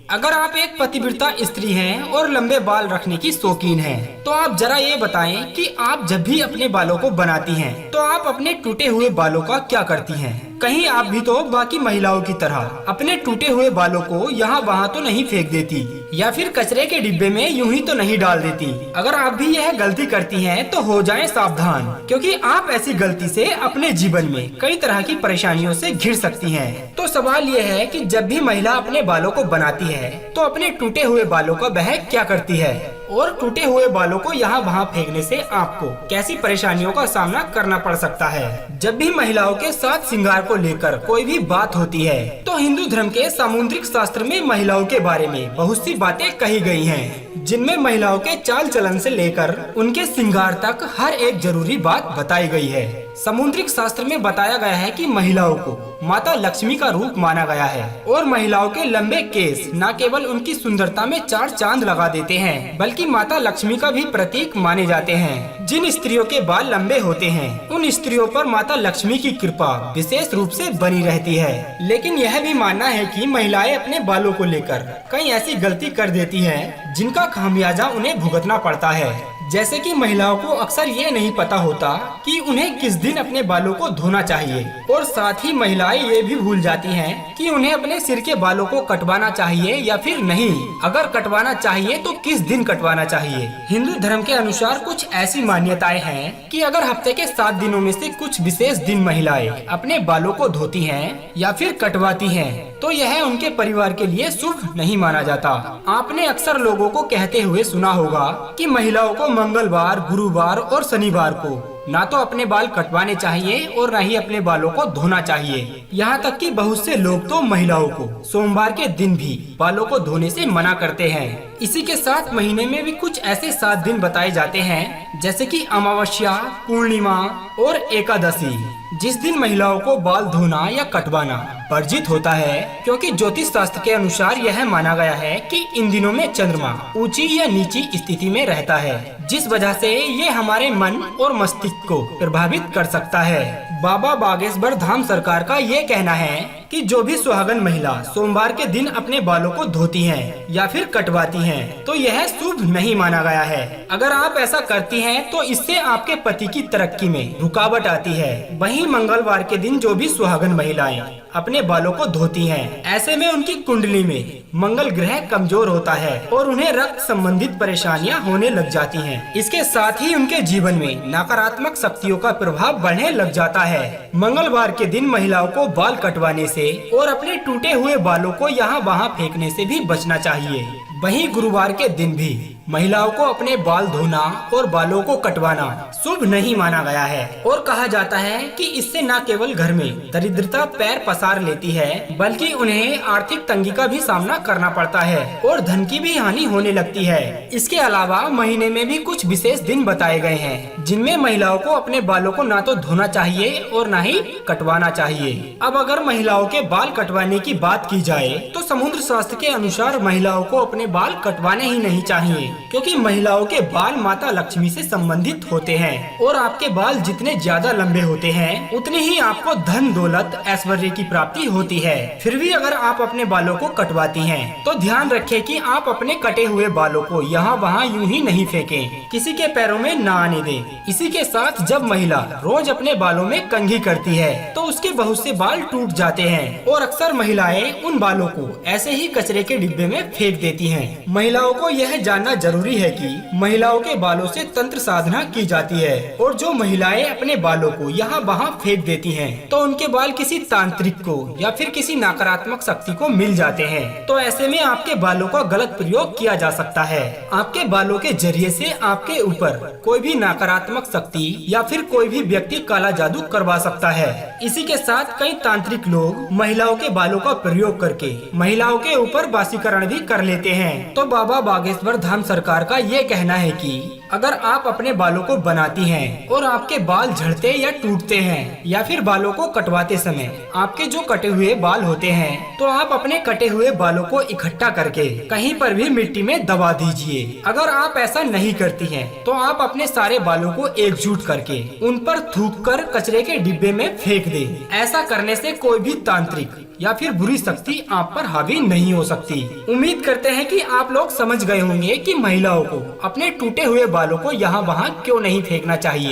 अगर आप एक पतिव्रता स्त्री हैं और लंबे बाल रखने की शौकीन हैं, तो आप जरा ये बताएं कि आप जब भी अपने बालों को बनाती हैं, तो आप अपने टूटे हुए बालों का क्या करती हैं? कहीं आप भी तो बाकी महिलाओं की तरह अपने टूटे हुए बालों को यहाँ वहाँ तो नहीं फेंक देती या फिर कचरे के डिब्बे में यूं ही तो नहीं डाल देती। अगर आप भी यह गलती करती हैं तो हो जाएं सावधान, क्योंकि आप ऐसी गलती से अपने जीवन में कई तरह की परेशानियों से घिर सकती हैं। तो सवाल यह है कि जब भी महिला अपने बालों को बनाती है तो अपने टूटे हुए बालों का वह क्या करती है, और टूटे हुए बालों को यहाँ वहाँ फेंकने से आपको कैसी परेशानियों का सामना करना पड़ सकता है। जब भी महिलाओं के साथ श्रृंगार को लेकर कोई भी बात होती है तो हिंदू धर्म के सामुद्रिक शास्त्र में महिलाओं के बारे में बहुत सी बातें कही गई हैं, जिनमें महिलाओं के चाल चलन से लेकर उनके श्रृंगार तक हर एक जरूरी बात बताई गई है। सामुद्रिक शास्त्र में बताया गया है कि महिलाओं को माता लक्ष्मी का रूप माना गया है और महिलाओं के लंबे केस न केवल उनकी सुंदरता में चार चांद लगा देते हैं, बल्कि माता लक्ष्मी का भी प्रतीक माने जाते हैं। जिन स्त्रियों के बाल लंबे होते हैं उन स्त्रियों पर माता लक्ष्मी की कृपा विशेष रूप से बनी रहती है। लेकिन यह भी मानना है कि महिलाएं अपने बालों को लेकर कई ऐसी गलती कर देती हैं जिनका खामियाजा उन्हें भुगतना पड़ता है। जैसे कि महिलाओं को अक्सर ये नहीं पता होता कि उन्हें किस दिन अपने बालों को धोना चाहिए, और साथ ही महिलाएं ये भी भूल जाती हैं कि उन्हें अपने सिर के बालों को कटवाना चाहिए या फिर नहीं। अगर कटवाना चाहिए तो किस दिन कटवाना चाहिए। हिंदू धर्म के अनुसार कुछ ऐसी मान्यताएं हैं कि अगर हफ्ते के 7 दिनों में से कुछ विशेष दिन महिलाएं अपने बालों को धोती हैं या फिर कटवाती हैं तो यह उनके परिवार के लिए शुभ नहीं माना जाता। आपने अक्सर लोगों को कहते हुए सुना होगा कि महिलाओं को मंगलवार, गुरुवार और शनिवार को ना तो अपने बाल कटवाने चाहिए और ना ही अपने बालों को धोना चाहिए। यहाँ तक कि बहुत से लोग तो महिलाओं को सोमवार के दिन भी बालों को धोने से मना करते हैं। इसी के साथ महीने में भी कुछ ऐसे 7 दिन बताए जाते हैं, जैसे कि अमावस्या, पूर्णिमा और एकादशी, जिस दिन महिलाओं को बाल धोना या कटवाना वर्जित होता है, क्योंकि ज्योतिष शास्त्र के अनुसार यह माना गया है कि इन दिनों में चंद्रमा ऊंची या नीची स्थिति में रहता है, जिस वजह से ये हमारे मन और मस्तिष्क को प्रभावित कर सकता है। बाबा बागेश्वर धाम सरकार का ये कहना है कि जो भी सुहागन महिला सोमवार के दिन अपने बालों को धोती हैं या फिर कटवाती हैं तो यह शुभ नहीं माना गया है। अगर आप ऐसा करती हैं तो इससे आपके पति की तरक्की में रुकावट आती है। वहीं मंगलवार के दिन जो भी सुहागन महिलाएं अपने बालों को धोती हैं, ऐसे में उनकी कुंडली में मंगल ग्रह कमजोर होता है और उन्हें रक्त संबंधित परेशानियां होने लग जाती हैं। इसके साथ ही उनके जीवन में नकारात्मक शक्तियों का प्रभाव बढ़ने लग जाता है। मंगलवार के दिन महिलाओं को बाल कटवाने से और अपने टूटे हुए बालों को यहाँ वहाँ फेंकने से भी बचना चाहिए। वहीं गुरुवार के दिन भी महिलाओं को अपने बाल धोना और बालों को कटवाना शुभ नहीं माना गया है, और कहा जाता है कि इससे न केवल घर में दरिद्रता पैर पसार लेती है, बल्कि उन्हें आर्थिक तंगी का भी सामना करना पड़ता है और धन की भी हानि होने लगती है। इसके अलावा महीने में भी कुछ विशेष दिन बताए गए हैं जिनमें महिलाओं को अपने बालों को ना तो धोना चाहिए और ना ही कटवाना चाहिए। अब अगर महिलाओं के बाल कटवाने की बात की जाए तो समुद्र शास्त्र के अनुसार महिलाओं को अपने बाल कटवाने ही नहीं चाहिए, क्योंकि महिलाओं के बाल माता लक्ष्मी से संबंधित होते हैं और आपके बाल जितने ज्यादा लंबे होते हैं उतनी ही आपको धन दौलत ऐश्वर्य की प्राप्ति होती है। फिर भी अगर आप अपने बालों को कटवाती हैं तो ध्यान रखें कि आप अपने कटे हुए बालों को यहाँ वहाँ यूं ही नहीं फेंकें, किसी के पैरों में न आने दें। इसी के साथ जब महिला रोज अपने बालों में कंघी करती है तो उसके बहुत से बाल टूट जाते हैं और अक्सर महिलाएं उन बालों को ऐसे ही कचरे के डिब्बे में फेंक देती हैं। महिलाओं को यह जानना जरूरी है कि महिलाओं के बालों से तंत्र साधना की जाती है, और जो महिलाएं अपने बालों को यहाँ वहाँ फेंक देती हैं तो उनके बाल किसी तांत्रिक को या फिर किसी नकारात्मक शक्ति को मिल जाते हैं। तो ऐसे में आपके बालों का गलत प्रयोग किया जा सकता है। आपके बालों के जरिए से आपके ऊपर कोई भी नकारात्मक शक्ति या फिर कोई भी व्यक्ति काला जादू करवा सकता है। इसी के साथ कई तांत्रिक लोग महिलाओं के बालों का प्रयोग करके महिलाओं के ऊपर वाशीकरण भी कर लेते हैं। तो बाबा बागेश्वर धाम सरकार का ये कहना है कि अगर आप अपने बालों को बनाती हैं और आपके बाल झड़ते या टूटते हैं या फिर बालों को कटवाते समय आपके जो कटे हुए बाल होते हैं तो आप अपने कटे हुए बालों को इकट्ठा करके कहीं पर भी मिट्टी में दबा दीजिए। अगर आप ऐसा नहीं करती हैं तो आप अपने सारे बालों को एकजुट करके उन पर थूक कर कचरे के डिब्बे में फेंक दें। ऐसा करने से कोई भी तांत्रिक या फिर बुरी शक्ति आप पर हावी नहीं हो सकती। उम्मीद करते हैं कि आप लोग समझ गए होंगे कि महिलाओं को अपने टूटे हुए बालों को यहाँ वहाँ क्यों नहीं फेंकना चाहिए।